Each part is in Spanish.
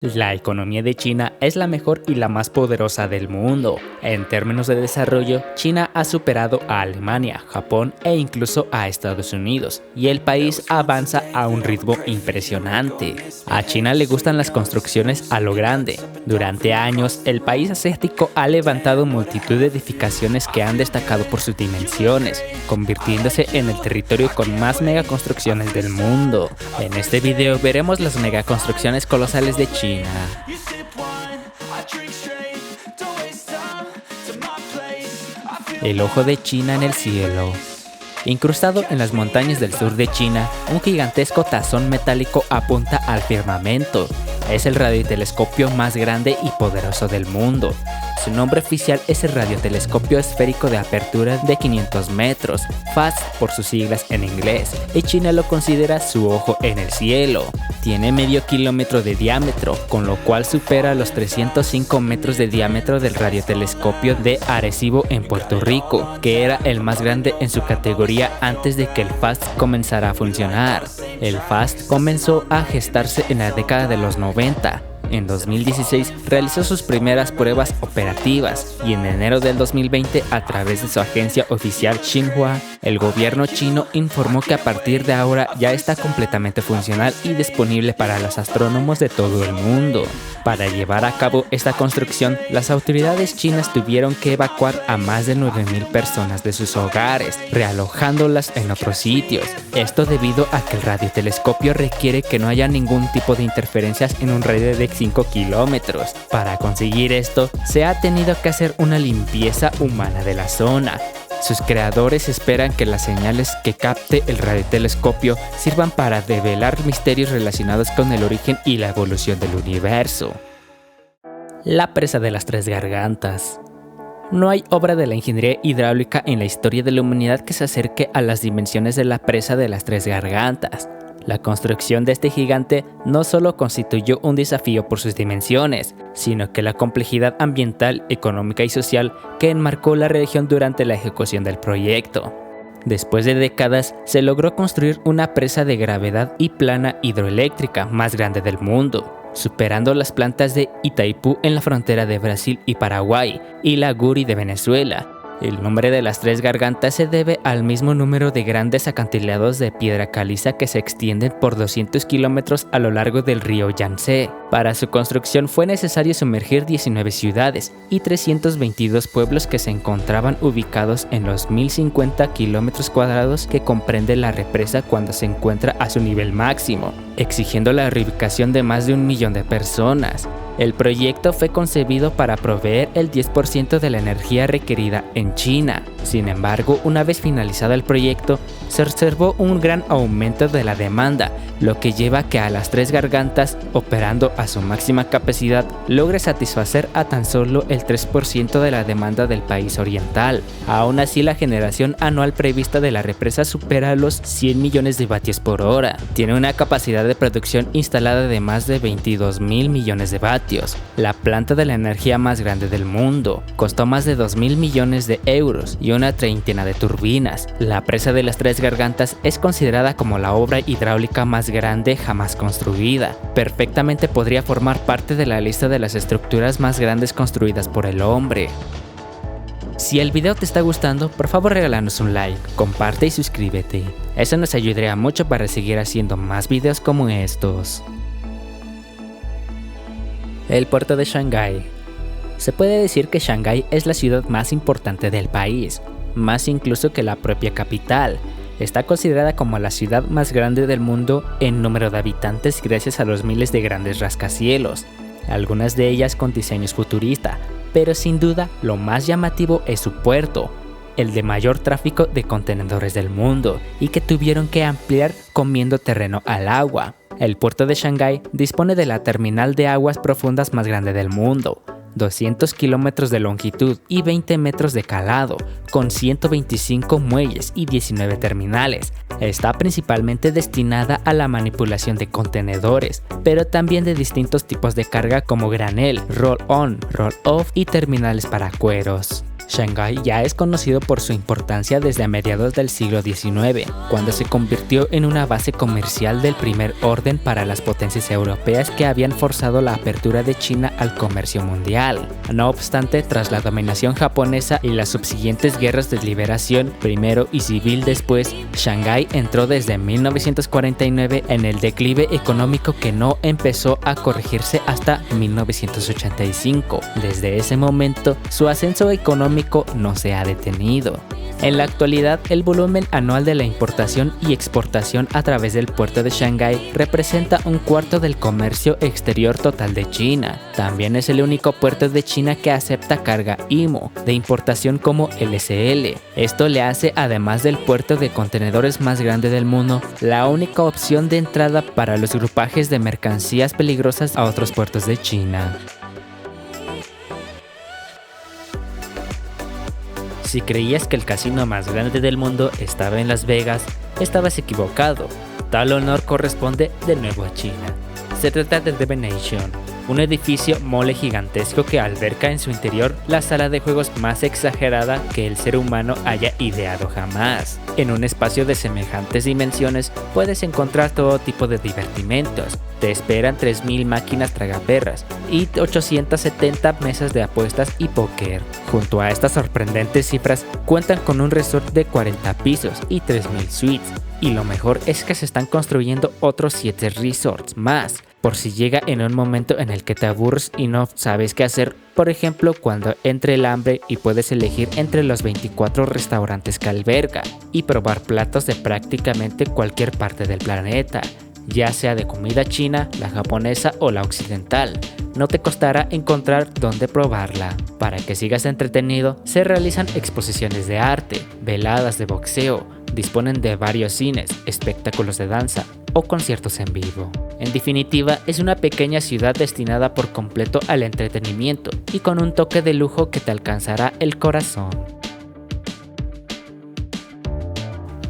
La economía de China es la mejor y la más poderosa del mundo. En términos de desarrollo, China ha superado a Alemania, Japón e incluso a Estados Unidos, y el país avanza a un ritmo impresionante. A China le gustan las construcciones a lo grande. Durante años, el país asiático ha levantado multitud de edificaciones que han destacado por sus dimensiones, convirtiéndose en el territorio con más megaconstrucciones del mundo. En este video veremos las megaconstrucciones colosales de China. El ojo de China en el cielo. Incrustado en las montañas del sur de China, un gigantesco tazón metálico apunta al firmamento. Es el radiotelescopio más grande y poderoso del mundo. Su nombre oficial es el radiotelescopio esférico de apertura de 500 metros, FAST por sus siglas en inglés, y China lo considera su ojo en el cielo. Tiene medio kilómetro de diámetro, con lo cual supera los 305 metros de diámetro del radiotelescopio de Arecibo en Puerto Rico, que era el más grande en su categoría antes de que el FAST comenzara a funcionar. El FAST comenzó a gestarse en la década de los 90. En 2016 realizó sus primeras pruebas operativas y en enero del 2020, a través de su agencia oficial Xinhua, el gobierno chino informó que a partir de ahora ya está completamente funcional y disponible para los astrónomos de todo el mundo. Para llevar a cabo esta construcción, las autoridades chinas tuvieron que evacuar a más de 9,000 personas de sus hogares, realojándolas en otros sitios. Esto debido a que el radiotelescopio requiere que no haya ningún tipo de interferencias en un radio de 5 kilómetros. Para conseguir esto, se ha tenido que hacer una limpieza humana de la zona. Sus creadores esperan que las señales que capte el radiotelescopio sirvan para develar misterios relacionados con el origen y la evolución del universo. La presa de las Tres Gargantas. No hay obra de la ingeniería hidráulica en la historia de la humanidad que se acerque a las dimensiones de la presa de las Tres Gargantas. La construcción de este gigante no solo constituyó un desafío por sus dimensiones, sino que la complejidad ambiental, económica y social que enmarcó la región durante la ejecución del proyecto. Después de décadas, se logró construir una presa de gravedad y plana hidroeléctrica más grande del mundo, superando las plantas de Itaipú en la frontera de Brasil y Paraguay, y la Guri de Venezuela. El nombre de las Tres Gargantas se debe al mismo número de grandes acantilados de piedra caliza que se extienden por 200 kilómetros a lo largo del río Yangtze. Para su construcción fue necesario sumergir 19 ciudades y 322 pueblos que se encontraban ubicados en los 1050 kilómetros cuadrados que comprende la represa cuando se encuentra a su nivel máximo, exigiendo la reubicación de más de 1 millón de personas. El proyecto fue concebido para proveer el 10% de la energía requerida en China. Sin embargo, una vez finalizado el proyecto, se observó un gran aumento de la demanda, lo que lleva a que a las Tres Gargantas, operando a su máxima capacidad, logre satisfacer a tan solo el 3% de la demanda del país oriental. Aún así, la generación anual prevista de la represa supera los 100 millones de vatios por hora. Tiene una capacidad de producción instalada de más de 22,000 millones de vatios. La planta de la energía más grande del mundo. Costó más de 2,000 millones de euros y una treintena de turbinas. La presa de las Tres Gargantas es considerada como la obra hidráulica más grande jamás construida. Perfectamente podría formar parte de la lista de las estructuras más grandes construidas por el hombre. Si el video te está gustando, por favor regálanos un like, comparte y suscríbete. Eso nos ayudaría mucho para seguir haciendo más videos como estos. El puerto de Shanghái. Se puede decir que Shanghái es la ciudad más importante del país, más incluso que la propia capital. Está considerada como la ciudad más grande del mundo en número de habitantes gracias a los miles de grandes rascacielos, algunas de ellas con diseños futuristas, pero sin duda lo más llamativo es su puerto, el de mayor tráfico de contenedores del mundo y que tuvieron que ampliar comiendo terreno al agua. El puerto de Shanghái dispone de la terminal de aguas profundas más grande del mundo, 200 kilómetros de longitud y 20 metros de calado, con 125 muelles y 19 terminales. Está principalmente destinada a la manipulación de contenedores, pero también de distintos tipos de carga como granel, roll-on, roll-off y terminales para cueros. Shanghái ya es conocido por su importancia desde a mediados del siglo XIX, cuando se convirtió en una base comercial del primer orden para las potencias europeas que habían forzado la apertura de China al comercio mundial. No obstante, tras la dominación japonesa y las subsiguientes guerras de liberación, primero y civil después, Shanghái entró desde 1949 en el declive económico que no empezó a corregirse hasta 1985. Desde ese momento, su ascenso económico no se ha detenido. En la actualidad, el volumen anual de la importación y exportación a través del puerto de Shanghái representa un cuarto del comercio exterior total de China. También es el único puerto de China que acepta carga IMO de importación como LCL. Esto le hace, además del puerto de contenedores más grande del mundo, la única opción de entrada para los grupajes de mercancías peligrosas a otros puertos de China. Si creías que el casino más grande del mundo estaba en Las Vegas, estabas equivocado. Tal honor corresponde de nuevo a China. Se trata de The Venetian, un edificio mole gigantesco que alberga en su interior la sala de juegos más exagerada que el ser humano haya ideado jamás. En un espacio de semejantes dimensiones puedes encontrar todo tipo de divertimentos. Te esperan 3.000 máquinas tragaperras y 870 mesas de apuestas y póker. Junto a estas sorprendentes cifras, cuentan con un resort de 40 pisos y 3.000 suites. Y lo mejor es que se están construyendo otros 7 resorts más, por si llega en un momento en el que te aburres y no sabes qué hacer, por ejemplo cuando entre el hambre y puedes elegir entre los 24 restaurantes que alberga y probar platos de prácticamente cualquier parte del planeta, ya sea de comida china, la japonesa o la occidental. No te costará encontrar dónde probarla. Para que sigas entretenido, se realizan exposiciones de arte, veladas de boxeo, disponen de varios cines, espectáculos de danza o conciertos en vivo. En definitiva, es una pequeña ciudad destinada por completo al entretenimiento y con un toque de lujo que te alcanzará el corazón.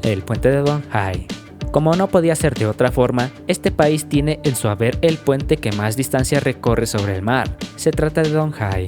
El puente de Donghai. Como no podía ser de otra forma, este país tiene en su haber el puente que más distancia recorre sobre el mar. Se trata de Donghai.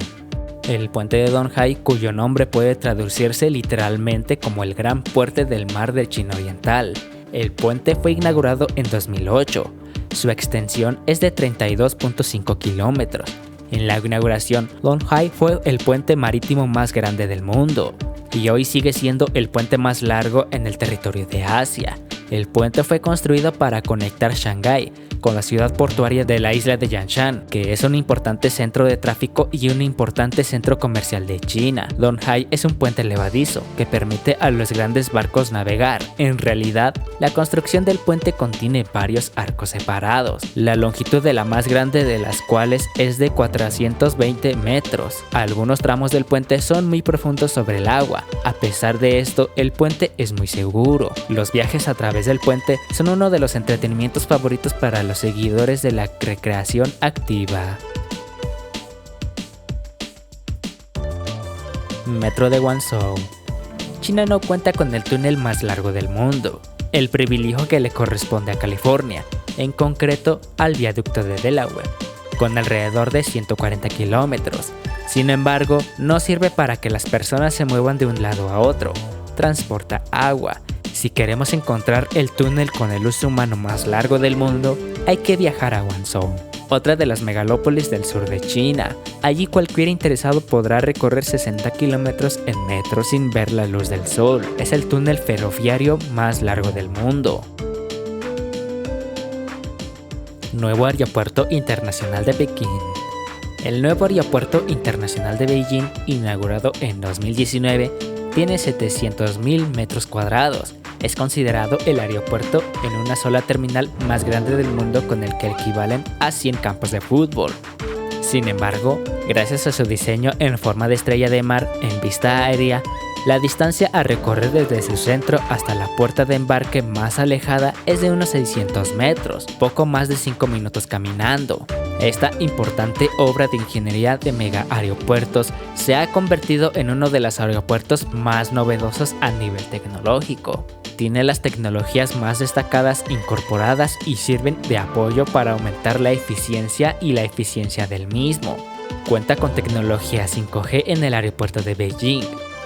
El puente de Donghai, cuyo nombre puede traducirse literalmente como el Gran Puente del Mar de China Oriental. El puente fue inaugurado en 2008. Su extensión es de 32.5 kilómetros. En la inauguración, Donghai fue el puente marítimo más grande del mundo y hoy sigue siendo el puente más largo en el territorio de Asia. El puente fue construido para conectar Shanghái con la ciudad portuaria de la isla de Yangshan, que es un importante centro de tráfico y un importante centro comercial de China. Donghai es un puente levadizo que permite a los grandes barcos navegar. En realidad, la construcción del puente contiene varios arcos separados, la longitud de la más grande de las cuales es de 420 metros. Algunos tramos del puente son muy profundos sobre el agua. A pesar de esto, el puente es muy seguro. Los viajes a través del puente son uno de los entretenimientos favoritos para los seguidores de la recreación activa. Metro de Guangzhou. China no cuenta con el túnel más largo del mundo, el privilegio que le corresponde a California, en concreto al viaducto de Delaware, con alrededor de 140 kilómetros. Sin embargo, no sirve para que las personas se muevan de un lado a otro, transporta agua. Si queremos encontrar el túnel con el uso humano más largo del mundo, hay que viajar a Guangzhou, otra de las megalópolis del sur de China. Allí cualquier interesado podrá recorrer 60 kilómetros en metro sin ver la luz del sol. Es el túnel ferroviario más largo del mundo. Nuevo Aeropuerto Internacional de Pekín. El nuevo Aeropuerto Internacional de Beijing, inaugurado en 2019, tiene 700.000 metros cuadrados. Es considerado el aeropuerto en una sola terminal más grande del mundo, con el que equivalen a 100 campos de fútbol. Sin embargo, gracias a su diseño en forma de estrella de mar en vista aérea, la distancia a recorrer desde su centro hasta la puerta de embarque más alejada es de unos 600 metros, poco más de 5 minutos caminando. Esta importante obra de ingeniería de mega aeropuertos se ha convertido en uno de los aeropuertos más novedosos a nivel tecnológico. Tiene las tecnologías más destacadas incorporadas y sirven de apoyo para aumentar la eficiencia y la eficiencia del mismo. Cuenta con tecnología 5G en el aeropuerto de Beijing,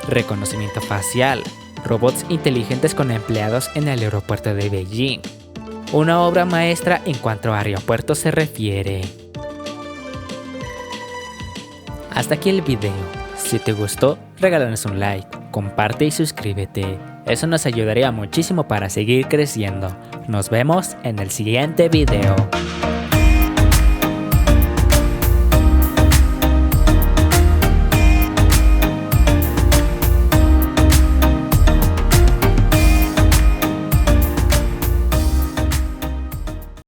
reconocimiento facial, robots inteligentes con empleados en el aeropuerto de Beijing. Una obra maestra en cuanto a aeropuertos se refiere. Hasta aquí el video. Si te gustó, regálanos un like, comparte y suscríbete. Eso nos ayudaría muchísimo para seguir creciendo. Nos vemos en el siguiente video.